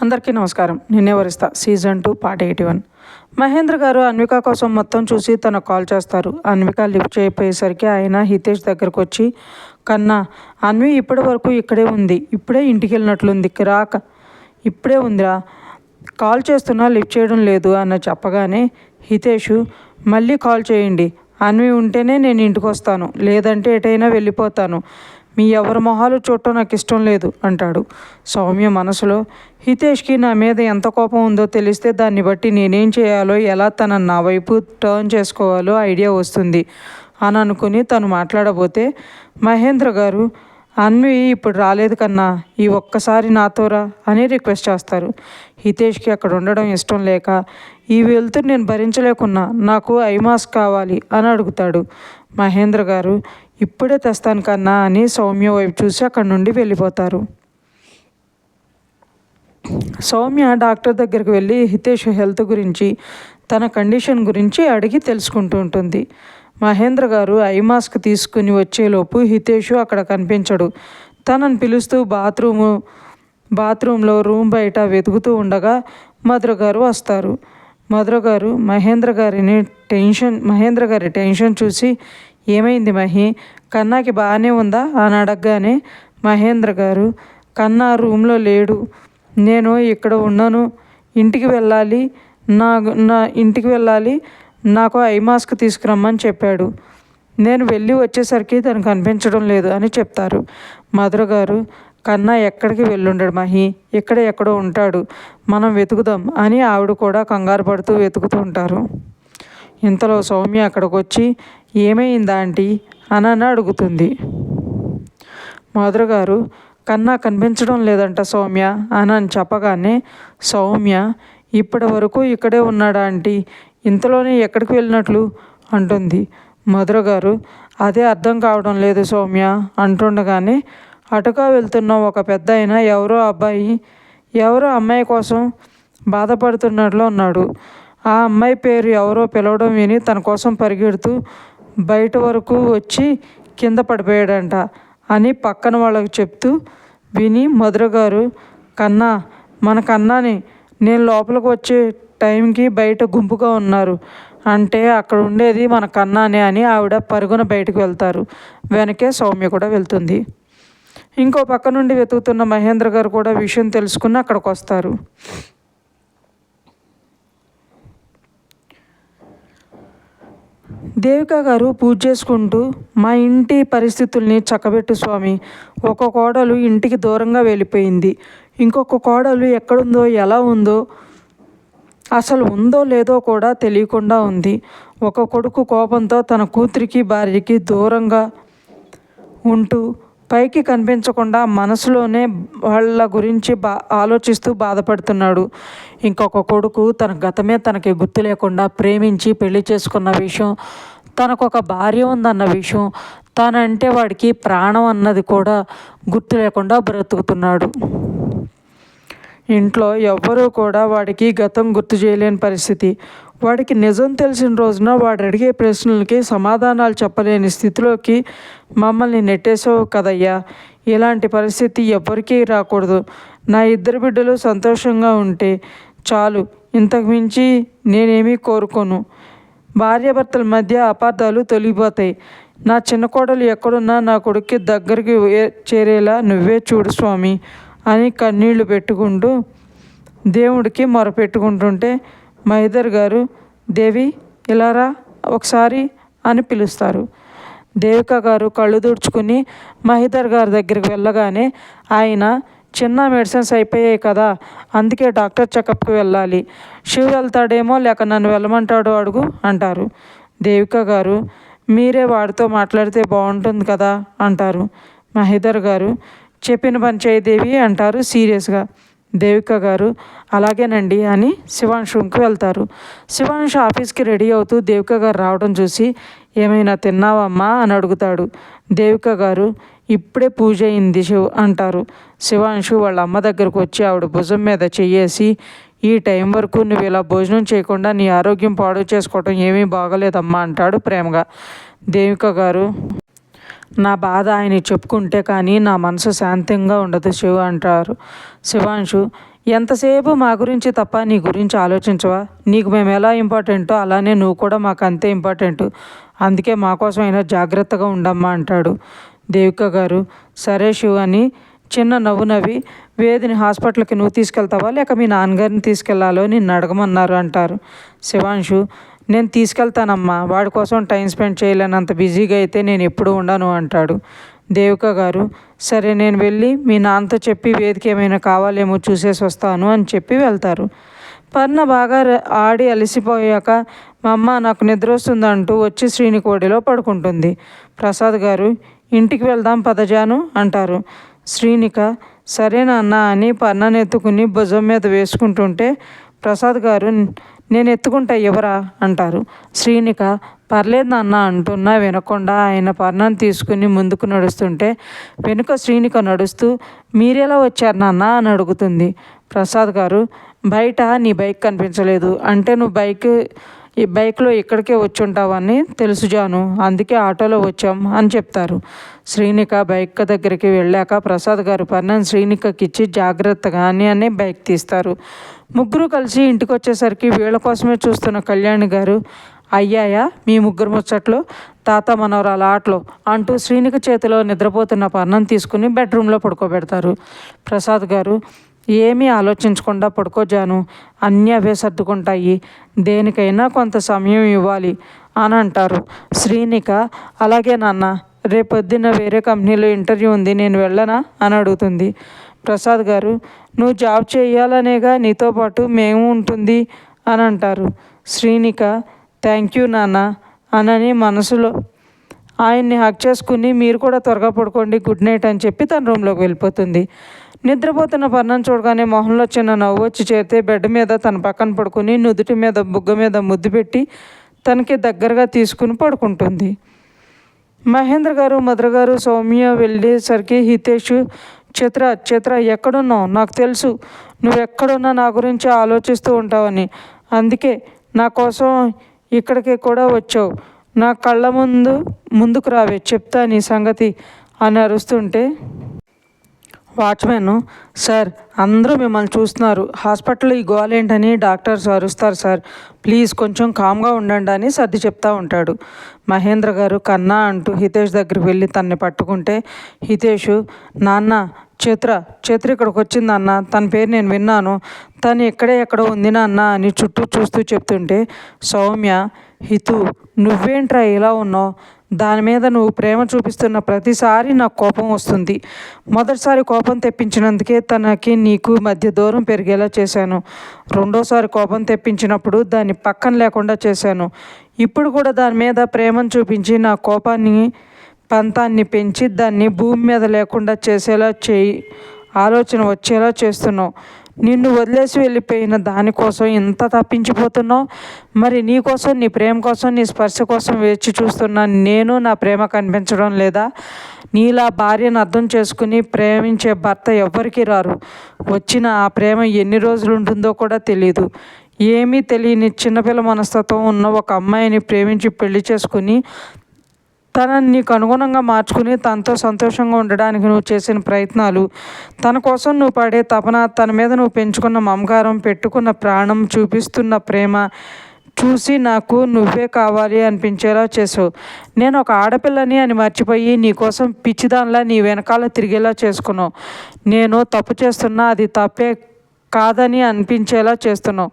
అందరికీ నమస్కారం. నిన్నే వరిస్తా సీజన్ 2 పార్ట్ 81. మహేంద్ర గారు అన్విక కోసం మొత్తం చూసి తనకు కాల్ చేస్తారు. అన్విక లిఫ్ట్ చేయపోయేసరికి ఆయన హితేష్ దగ్గరకు వచ్చి, కన్నా, అన్వి ఇప్పటి వరకు ఇక్కడే ఉంది, ఇప్పుడే ఇంటికి వెళ్ళినట్లుంది, రాక ఇప్పుడే ఉందిరా, కాల్ చేస్తున్నా లిఫ్ట్ చేయడం లేదు అన్న చెప్పగానే హితేష్, మళ్ళీ కాల్ చేయండి, అన్వి ఉంటేనే నేను ఇంటికి వస్తాను, లేదంటే ఎటైనా వెళ్ళిపోతాను, మీ ఎవరి మొహాలు చూడటం నాకు ఇష్టం లేదు అంటాడు. సౌమ్య మనసులో, హితేష్కి నా మీద ఎంత కోపం ఉందో తెలిస్తే దాన్ని బట్టి నేనేం చేయాలో, ఎలా తనని నా వైపు టర్న్ చేసుకోవాలో ఐడియా వస్తుంది అని అనుకుని తను మాట్లాడబోతే మహేంద్ర గారు, అన్వి ఇప్పుడు రాలేదు కన్నా, ఈ ఒక్కసారి నాతోరా అని రిక్వెస్ట్ చేస్తారు. హితేష్కి అక్కడ ఉండడం ఇష్టం లేక, ఈ వెళ్తూ నేను భరించలేకున్నా, నాకు ఐ మాస్క్ కావాలి అని అడుగుతాడు. మహేంద్ర గారు, ఇప్పుడే తెస్తాను కన్నా అని సౌమ్య వైపు చూసి అక్కడి నుండి వెళ్ళిపోతారు. సౌమ్య డాక్టర్ దగ్గరికి వెళ్ళి హితేష్ హెల్త్ గురించి, తన కండిషన్ గురించి అడిగి తెలుసుకుంటూ ఉంటుంది. మహేంద్ర గారు ఐ మాస్క్ తీసుకుని వచ్చేలోపు హితేష్ అక్కడ కనిపించడు. తనని పిలుస్తూ బాత్రూంలో రూమ్ బయట వెతుకుతూ ఉండగా మధుర గారు వస్తారు. మధుర గారు మహేంద్ర గారి టెన్షన్ చూసి, ఏమైంది మహి, కన్నాకి బాగానే ఉందా అని అడగగానే మహేంద్ర గారు, కన్నా రూమ్లో లేడు, నేను ఇక్కడ ఉన్నాను, ఇంటికి వెళ్ళాలి, ఇంటికి వెళ్ళాలి, నాకు ఐ మాస్క్ తీసుకురమ్మని చెప్పాడు, నేను వెళ్ళి వచ్చేసరికి తను కనిపించడం లేదు అని చెప్తారు. మధుర గారు, కన్నా ఎక్కడికి వెళ్ళుండడు మహి, ఎక్కడో ఉంటాడు, మనం వెతుకుదాం అని ఆవిడ కూడా కంగారు పడుతూ వెతుకుతూ ఉంటారు. ఇంతలో సౌమ్య అక్కడికి వచ్చి, ఏమైందా ఆంటీ అని అడుగుతుంది. మధుర గారు, కన్నా కనిపించడం లేదంట సౌమ్య అని చెప్పగానే సౌమ్య, ఇప్పటి వరకు ఇక్కడే ఉన్నాడా ఆంటీ, ఇంతలోనే ఎక్కడికి వెళ్ళినట్లు అంటుంది. మధుర గారు, అదే అర్థం కావడం లేదు సౌమ్య అంటుండగానే అటుగా వెళ్తున్న ఒక పెద్ద ఆయన ఎవరో అమ్మాయి కోసం బాధపడుతున్నట్లు ఉన్నాడు. ఆ అమ్మాయి పేరు ఎవరో పిలవడం విని తన కోసం పరిగెడుతూ బయట వరకు వచ్చి కింద పడిపోయాడంట అని పక్కన వాళ్ళకి చెప్తూ విని మధుర గారు, కన్నా, మన కన్నాని, నేను లోపలికి వచ్చే టైంకి బయట గుంపుగా ఉన్నారు అంటే అక్కడ ఉండేది మన కన్నానే అని ఆవిడ పరుగున బయటకు వెళ్తారు. వెనకే సౌమ్య కూడా వెళ్తుంది. ఇంకో పక్క నుండి వెతుకుతున్న మహేంద్ర గారు కూడా విషయం తెలుసుకుని అక్కడికి వస్తారు. దేవిక గారు పూజ చేసుకుంటూ, మా ఇంటి పరిస్థితుల్ని చక్కబెట్టు స్వామి, ఒక కోడలు ఇంటికి దూరంగా వెళ్ళిపోయింది, ఇంకొక కోడలు ఎక్కడుందో ఎలా ఉందో, అసలు ఉందో లేదో కూడా తెలియకుండా ఉంది, ఒక కొడుకు కోపంతో తన కూతురికి భార్యకి దూరంగా ఉంటూ పైకి కనిపించకుండా మనసులోనే వాళ్ళ గురించి ఆలోచిస్తూ బాధపడుతున్నాడు, ఇంకొక కొడుకు తన గతమే తనకి గుర్తు లేకుండా ప్రేమించి పెళ్లి చేసుకున్న విషయం, తనకొక భార్య ఉందన్న విషయం, తనంటే వాడికి ప్రాణం అన్నది కూడా గుర్తు లేకుండా బ్రతుకుతున్నాడు. ఇంట్లో ఎవ్వరూ కూడా వాడికి గతం గుర్తు చేయలేని పరిస్థితి. వాడికి నిజం తెలిసిన రోజున వాడు అడిగే ప్రశ్నలకి సమాధానాలు చెప్పలేని స్థితిలోకి మమ్మల్ని నెట్టేసావు కదయ్యా, ఇలాంటి పరిస్థితి ఎవ్వరికీ రాకూడదు, నా ఇద్దరు బిడ్డలు సంతోషంగా ఉంటే చాలు, ఇంతకు మించి నేనేమీ కోరుకోను, భార్యాభర్తల మధ్య అపార్థాలు తొలగిపోతాయి, నా చిన్న కోడలు ఎక్కడున్నా నా కొడుక్కి దగ్గరికి చేరేలా నువ్వే చూడు స్వామి అని కన్నీళ్లు పెట్టుకుంటూ దేవుడికి మొరపెట్టుకుంటుంటే మహేందర్ గారు, దేవి ఇలారా ఒకసారి అని పిలుస్తారు. దేవిక గారు కళ్ళు తుడుచుకుని మహేందర్ గారి దగ్గరికి వెళ్ళగానే ఆయన, చిన్న మెడిసిన్స్ అయిపోయాయి కదా, అందుకే డాక్టర్ చెకప్కి వెళ్ళాలి, శివ వెళ్తాడేమో లేక నన్ను వెళ్ళమంటాడో అడుగు అంటారు. దేవిక గారు, మీరే వాడితో మాట్లాడితే బాగుంటుంది కదా అంటారు. మహేందర్ గారు, చెప్పిన పని చేయదేవి అంటారు సీరియస్గా. దేవిక గారు, అలాగేనండి అని శివాంశ్ రూమ్కి వెళ్తారు. శివాంశ్ ఆఫీస్కి రెడీ అవుతూ దేవిక గారు రావడం చూసి, ఏమైనా తిన్నావమ్మా అని అడుగుతాడు. దేవిక గారు, ఇప్పుడే పూజ అయింది శివ్ అంటారు. శివాంశు వాళ్ళ అమ్మ దగ్గరకు వచ్చి ఆవిడ భుజం మీద చెయ్యేసి, ఈ టైం వరకు నువ్వు ఇలా భోజనం చేయకుండా నీ ఆరోగ్యం పాడు చేసుకోవటం ఏమీ బాగలేదమ్మా అంటాడు ప్రేమగా. దేవిక గారు, నా బాధ ఆయనకి చెప్పుకుంటే కానీ నా మనసు శాంతంగా ఉండదు శివ అంటారు. శివాంశు, ఎంతసేపు మా గురించి తప్ప నీ గురించి ఆలోచించవా? నీకు మేము ఎలా ఇంపార్టెంటో అలానే నువ్వు కూడా మాకు అంతే ఇంపార్టెంటు. అందుకే మా కోసమైనా జాగ్రత్తగా ఉండమ్మా అంటాడు. దేవిక గారు సరే శివ అని చిన్న నవ్వు నవ్వి, వేదిని హాస్పిటల్కి నువ్వు తీసుకెళ్తావా లేక మీ నాన్నగారిని తీసుకెళ్లాలో నిన్ను అడగమన్నారు అంటారు. శివాంశు, నేను తీసుకెళ్తానమ్మా, వాడి కోసం టైం స్పెండ్ చేయలేనంత బిజీగా అయితే నేను ఎప్పుడూ ఉండను అంటాడు. దేవిక గారు సరే నేను వెళ్ళి మీ నాన్నతో చెప్పి వేదిక ఏమైనా కావాలేమో చూసేసి వస్తాను అని చెప్పి వెళ్తారు. పర్ణ బాగా ఆడి అలసిపోయాక మా అమ్మ నాకు నిద్ర వస్తుందంటూ వచ్చి శ్రీని కోడిలో పడుకుంటుంది. ప్రసాద్ గారు ఇంటికి వెళ్దాం పదజాను అంటారు. శ్రీనిక సరే నాన్న అని పర్ణను ఎత్తుకుని భుజం మీద వేసుకుంటుంటే ప్రసాద్ గారు నేను ఎత్తుకుంటా ఎవరా అంటారు. శ్రీనిక పర్లేదు నాన్న అంటున్నా వినకుండా ఆయన పర్ణను తీసుకుని ముందుకు నడుస్తుంటే వెనుక శ్రీనిక నడుస్తూ మీరెలా వచ్చారు నాన్న అని అడుగుతుంది. ప్రసాద్ గారు బయట నీ బైక్ కనిపించలేదు అంటే నువ్వు ఈ బైక్లో ఇక్కడికే వచ్చి ఉంటావని తెలుసు జాను, అందుకే ఆటోలో వచ్చాం అని చెప్తారు. శ్రీనిక బైక్ దగ్గరికి వెళ్ళాక ప్రసాద్ గారు పర్ణను శ్రీనికకి ఇచ్చి జాగ్రత్తగా అని బైక్ తీస్తారు. ముగ్గురు కలిసి ఇంటికి వచ్చేసరికి వీళ్ళ కోసమే చూస్తున్న కళ్యాణి గారు అయ్యాయా మీ ముగ్గురు ముచ్చట్లు, తాత మనవరాల ఆటలు అంటూ శ్రీనిక చేతిలో నిద్రపోతున్న పర్ణను తీసుకుని బెడ్రూమ్లో పడుకోబెడతారు. ప్రసాద్ గారు ఏమీ ఆలోచించకుండా పడుకోజాను, అన్నీ అవే సర్దుకుంటాయి, దేనికైనా కొంత సమయం ఇవ్వాలి అని అంటారు. శ్రీనిక అలాగే నాన్న, రేపొద్దున్న వేరే కంపెనీలో ఇంటర్వ్యూ ఉంది, నేను వెళ్ళనా అని అడుగుతుంది. ప్రసాద్ గారు నువ్వు జాబ్ చేయాలనేగా నీతో పాటు మేము ఉంటుంది అని అంటారు. శ్రీనిక థ్యాంక్ యూ నాన్న అనని మనసులో ఆయన్ని హక్ చేసుకుని మీరు కూడా త్వరగా పడుకోండి, గుడ్ నైట్ అని చెప్పి తన రూమ్లోకి వెళ్ళిపోతుంది. నిద్రపోతున్న పర్ణను చూడగానే మొహంలో చిన్న నవ్వు వచ్చి చేరితే బెడ్ మీద తన పక్కన పడుకుని నుదుటి మీద బుగ్గ మీద ముద్దు పెట్టి తనకి దగ్గరగా తీసుకుని పడుకుంటుంది. మహేంద్ర గారు మధుర గారు సౌమ్య వెళ్ళేసరికి హితేష్ చిత్ర ఎక్కడున్నావు, నాకు తెలుసు నువ్వు ఎక్కడున్నా నా గురించి ఆలోచిస్తూ ఉంటావని, అందుకే నా కోసం ఇక్కడికి కూడా వచ్చావు, నా కళ్ళ ముందుకు రావే చెప్తా నీ సంగతి అని అరుస్తుంటే వాచ్మెన్ సార్ అందరూ మిమ్మల్ని చూస్తున్నారు, హాస్పిటల్లో ఈ గోల్ ఏంటని డాక్టర్స్ అరుస్తారు సార్, ప్లీజ్ కొంచెం కామ్గా ఉండండి అని సర్ది చెప్తా ఉంటాడు. మహేంద్ర గారు కన్నా అంటూ హితేష్ దగ్గరికి వెళ్ళి తన్ని పట్టుకుంటే హితేష్ నాన్న చిత్ర ఇక్కడికి వచ్చింది అన్న, తన పేరు నేను విన్నాను, తను ఎక్కడో ఉంది నాన్న అని చుట్టూ చూస్తూ చెప్తుంటే సౌమ్య హితు నువ్వేంట్రా ఇలా ఉన్నావు, దాని మీద నువ్వు ప్రేమ చూపిస్తున్న ప్రతిసారి నాకు కోపం వస్తుంది, మొదటిసారి కోపం తెప్పించినందుకే తనకి నీకు మధ్య దూరం పెరిగేలా చేశాను, రెండోసారి కోపం తెప్పించినప్పుడు దాన్ని పక్కన లేకుండా చేశాను, ఇప్పుడు కూడా దాని మీద ప్రేమను చూపించి నా కోపాన్ని పంతాన్ని పెంచి దాన్ని భూమి మీద లేకుండా చేసేలా ఆలోచన వచ్చేలా చేస్తున్నావు, నిన్ను వదిలేసి వెళ్ళిపోయిన దానికోసం ఇంత తప్పించిపోతున్నావు, మరి నీ కోసం నీ ప్రేమ కోసం నీ స్పర్శ కోసం వేచి చూస్తున్నా నేను నా ప్రేమ కనిపించడం లేదా, నీలా భార్యను అర్థం చేసుకుని ప్రేమించే భర్త ఎవ్వరికీ రారు, వచ్చిన ఆ ప్రేమ ఎన్ని రోజులు ఉంటుందో కూడా తెలీదు, ఏమీ తెలియని చిన్నపిల్ల మనస్తత్వం ఉన్న ఒక అమ్మాయిని ప్రేమించి పెళ్లి చేసుకుని తనని నీకు అనుగుణంగా మార్చుకుని తనతో సంతోషంగా ఉండడానికి నువ్వు చేసిన ప్రయత్నాలు, తన కోసం నువ్వు పడే తపన, తన మీద నువ్వు పెంచుకున్న మమకారం, పెట్టుకున్న ప్రాణం, చూపిస్తున్న ప్రేమ చూసి నాకు నువ్వే కావాలి అనిపించేలా చేసావు, నేను ఒక ఆడపిల్లని అని మర్చిపోయి నీకోసం పిచ్చిదానిలా నీ వెనకాల తిరిగేలా చేసుకున్నావు, నేను తప్పు చేస్తున్నా అది తప్పే కాదని అనిపించేలా చేస్తున్నావు,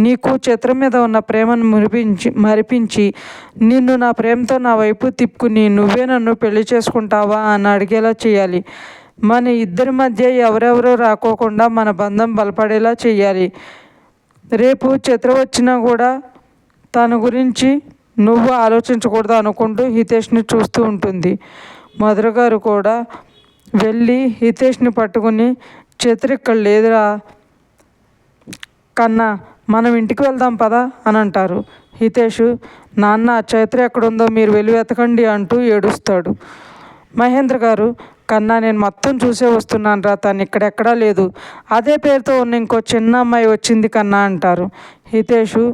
నీకు చిత్రం మీద ఉన్న ప్రేమను మరిపించి నిన్ను నా ప్రేమతో నా వైపు తిప్పుకుని నువ్వే నన్ను పెళ్లి చేసుకుంటావా అని అడిగేలా చేయాలి, మన ఇద్దరి మధ్య ఎవరెవరో రాకోకుండా మన బంధం బలపడేలా చేయాలి, రేపు చిత్ర వచ్చినా కూడా తన గురించి నువ్వు ఆలోచించకూడదు అనుకుంటూ హితేష్ని చూస్తూ ఉంటుంది. మధుర గారు కూడా వెళ్ళి హితేష్ని పట్టుకుని చిత్ర ఇక్కడ లేదురా కన్నా, మనం ఇంటికి వెళ్దాం పదా అని అంటారు. హితేష్ నాన్న చైత్ర ఎక్కడుందో మీరు వెళ్ళి వెతకండి అంటూ ఏడుస్తాడు. మహేంద్ర గారు కన్నా నేను మొత్తం చూసే వస్తున్నాను రా, తను ఇక్కడెక్కడా లేదు, అదే పేరుతో ఉన్న ఇంకో చిన్న అమ్మాయి వచ్చింది కన్నా అంటారు. హితేషు,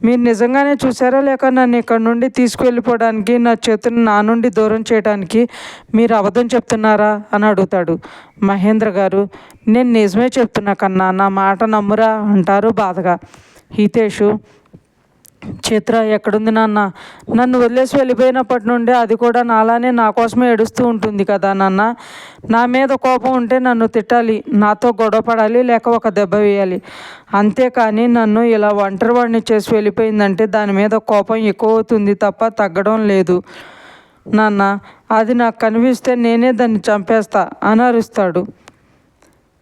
మీరు నిజంగానే చూసారా లేక నన్ను ఇక్కడ నుండి తీసుకువెళ్ళిపోవడానికి, నా చేతులను నా నుండి దూరం చేయడానికి మీరు అబద్ధం చెప్తున్నారా అని అడుగుతాడు. మహేంద్ర గారు, నేను నిజమే చెప్తున్నా కన్నా, నా మాట నమ్మురా అంటారు బాధగా. హితేషు, చిత్ర ఎక్కడుంది నాన్న? నన్ను వదిలేసి వెళ్ళిపోయినప్పటి నుండి అది కూడా నాలానే నా కోసమే ఏడుస్తూ ఉంటుంది కదా నాన్న. నా మీద కోపం ఉంటే నన్ను తిట్టాలి, నాతో గొడవ పడాలి, లేక ఒక దెబ్బ వేయాలి. అంతేకాని నన్ను ఇలా ఒంటరివాడిని చేసి వెళ్ళిపోయిందంటే దాని మీద కోపం ఎక్కువ అవుతుంది తప్ప తగ్గడం లేదు నాన్న. అది నాకు కనిపిస్తే నేనే దాన్ని చంపేస్తా అని అరుస్తాడు.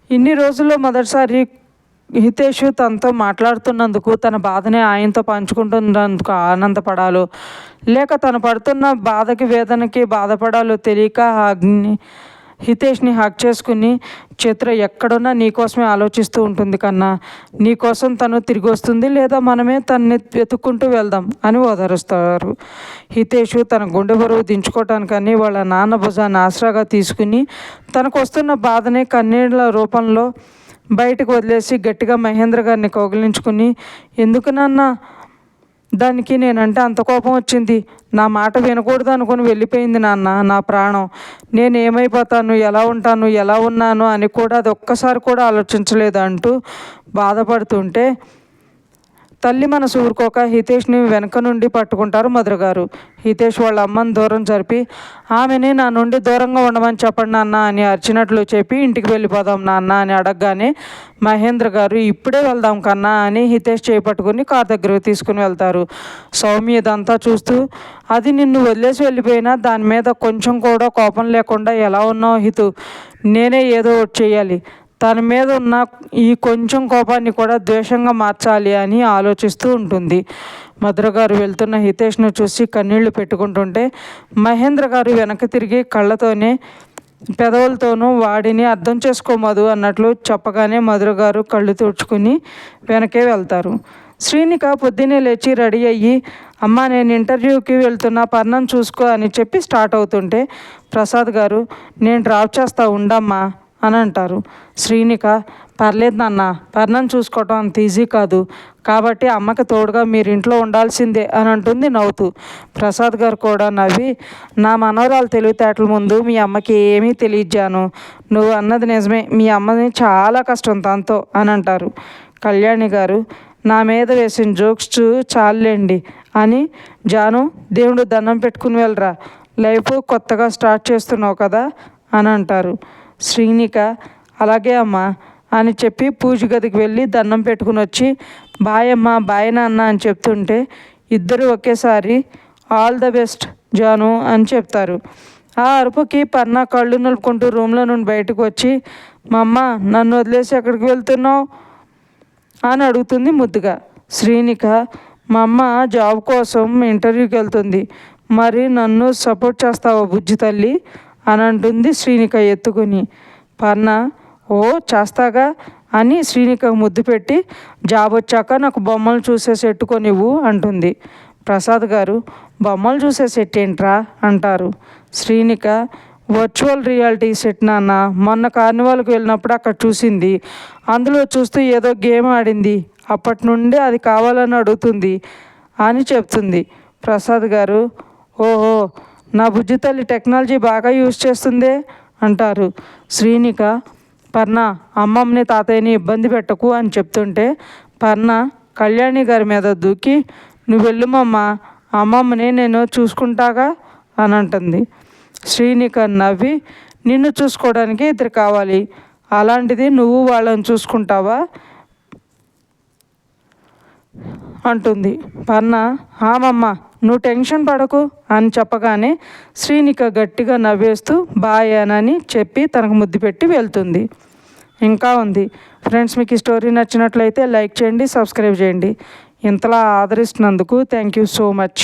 ఇన్ని రోజుల్లో మొదటిసారి హితేషు తనతో మాట్లాడుతున్నందుకు, తన బాధని ఆయనతో పంచుకుంటున్నందుకు ఆనందపడాలో లేక తను పడుతున్న బాధకి వేదనకి బాధపడాలో తెలియక హితేష్ని హక్ చేసుకుని, చిత్ర ఎక్కడున్నా నీకోసమే ఆలోచిస్తూ ఉంటుంది కన్నా, నీకోసం తను తిరిగి వస్తుంది, లేదా మనమే తనని వెతుక్కుంటూ వెళ్దాం అని ఓదారుస్తారు. హితేషు తన గుండె బరువు దించుకోవటానికని వాళ్ళ నాన్న భుజాన్ని ఆసరాగా తీసుకుని తనకు వస్తున్న బాధని కన్నీళ్ళ రూపంలో బయటకు వదిలేసి గట్టిగా మహేంద్ర గారిని కౌగిలించుకుని, ఎందుకు నాన్న దానికి నేనంటే అంత కోపం వచ్చింది? నా మాట వినకూడదు అనుకుని వెళ్ళిపోయింది నాన్న నా ప్రాణం. నేను ఏమైపోతాను, ఎలా ఉంటాను, ఎలా ఉన్నాను అని కూడా అది ఒక్కసారి కూడా ఆలోచించలేదు అంటూ బాధపడుతుంటే తల్లి మనసు ఊరుకోక హితేష్ని వెనక నుండి పట్టుకుంటారు మధుర గారు. హితేష్ వాళ్ళ అమ్మని దూరం జరిపి, ఆమెని నా నుండి దూరంగా ఉండమని చెప్పండి నాన్న అని అరిచినట్లు చెప్పి, ఇంటికి వెళ్ళిపోదాం నాన్న అని అడగగానే మహేంద్ర గారు, ఇప్పుడే వెళ్దాం కన్నా అని హితేష్ చేపట్టుకుని కార్ దగ్గరకు తీసుకుని వెళ్తారు. సౌమ్య ఇదంతా చూస్తూ, అది నిన్ను వదిలేసి వెళ్ళిపోయినా దాని మీద కొంచెం కూడా కోపం లేకుండా ఎలా ఉన్నావు హితు, నేనే ఏదో ఒకటి చేయాలి, తన మీద ఉన్న ఈ కొంచెం కోపాన్ని కూడా ద్వేషంగా మార్చాలి అని ఆలోచిస్తూ ఉంటుంది. మధుర గారు వెళ్తున్న హితేష్ను చూసి కన్నీళ్లు పెట్టుకుంటుంటే మహేంద్ర గారు వెనక్కి తిరిగి కళ్ళతోనే పెదవులతోనూ వాడిని అర్థం చేసుకోమదు అన్నట్లు చెప్పగానే మధుర గారు కళ్ళు తుడుచుకుని వెనకే వెళ్తారు. శ్రీనిక పొద్దున్నే లేచి రెడీ అయ్యి, అమ్మ నేను ఇంటర్వ్యూకి వెళ్తున్నా, పర్ణం చూసుకో అని చెప్పి స్టార్ట్ అవుతుంటే ప్రసాద్ గారు, నేను డ్రాప్ చేస్తా ఉండమ్మా అని అంటారు. శ్రీనిక, పర్లేదు నాన్న, పర్ణం చూసుకోవటం అంత ఈజీ కాదు, కాబట్టి అమ్మకి తోడుగా మీరు ఇంట్లో ఉండాల్సిందే అని అంటుంది నవ్వుతూ. ప్రసాద్ గారు కూడా నవ్వి, నా మనవరాలు తెలివితేటల ముందు మీ అమ్మకి ఏమీ తెలియజాను, నువ్వు అన్నది నిజమే, మీ అమ్మని చాలా కష్టం తనతో అని అంటారు. కళ్యాణి గారు, నా మీద వేసిన జోక్స్ చాలండి అని, జాను దేవుడు దండం పెట్టుకుని వెళ్ళరా, లైఫ్ కొత్తగా స్టార్ట్ చేస్తున్నావు కదా అని అంటారు. శ్రీనిక, అలాగే అమ్మ అని చెప్పి పూజ గదికి వెళ్ళి దండం పెట్టుకుని వచ్చి, బాయ్ అమ్మ, బాయ్ నాన్న అని చెప్తుంటే ఇద్దరు ఒకేసారి ఆల్ ద బెస్ట్ జాను అని చెప్తారు. ఆ అరుపుకి పర్ణ కళ్ళు నిలుపుకుంటూ రూమ్లో నుండి బయటకు వచ్చి, మా అమ్మ నన్ను వదిలేసి ఎక్కడికి వెళ్తున్నావు అని అడుగుతుంది ముద్దుగా. శ్రీనిక, మా అమ్మ జాబ్ కోసం ఇంటర్వ్యూకి వెళ్తుంది, మరి నన్ను సపోర్ట్ చేస్తావా బుజ్జి తల్లి అని అంటుంది శ్రీనిక ఎత్తుకుని. పర్ణ, ఓ చేస్తాగా అని శ్రీనిక ముద్దు పెట్టి, జాబ్ వచ్చాక నాకు బొమ్మలు చూసే సెట్టుకొనివ్వు అంటుంది. ప్రసాద్ గారు, బొమ్మలు చూసే సెట్ ఏంట్రా అంటారు. శ్రీనిక, వర్చువల్ రియాలిటీ సెట్ నాన్న, మొన్న కార్నివాల్కి వెళ్ళినప్పుడు అక్కడ చూసింది, అందులో చూస్తూ ఏదో గేమ్ ఆడింది, అప్పటి నుండి అది కావాలని అడుగుతుంది అని చెప్తుంది. ప్రసాద్ గారు, ఓహో నా బుజ్జి తల్లి టెక్నాలజీ బాగా యూజ్ చేస్తుందే అంటారు. శ్రీనిక, పర్ణ అమ్మమ్మని తాతయ్యని ఇబ్బంది పెట్టకు అని చెప్తుంటే పర్ణ కళ్యాణి గారి మీద దూకి, నువ్వు వెళ్ళుమమ్మ, అమ్మమ్మని నేను చూసుకుంటాగా అని అంటుంది. శ్రీనిక నవ్వి, నిన్ను చూసుకోవడానికి ఇద్దరు కావాలి, అలాంటిది నువ్వు వాళ్ళని చూసుకుంటావా అంటుంది. పర్ణ, ఆమమ్మ నువ్వు టెన్షన్ పడకు అని చెప్పగానే శ్రీనిక గట్టిగా నవ్వేస్తూ బాయ్ అని చెప్పి తనకు ముద్దు పెట్టి వెళ్తుంది. ఇంకా ఉంది ఫ్రెండ్స్. మీకు ఈ స్టోరీ నచ్చినట్లయితే లైక్ చేయండి, సబ్స్క్రైబ్ చేయండి. ఇంతలా ఆదరిస్తున్నందుకు థ్యాంక్ యూ సో మచ్.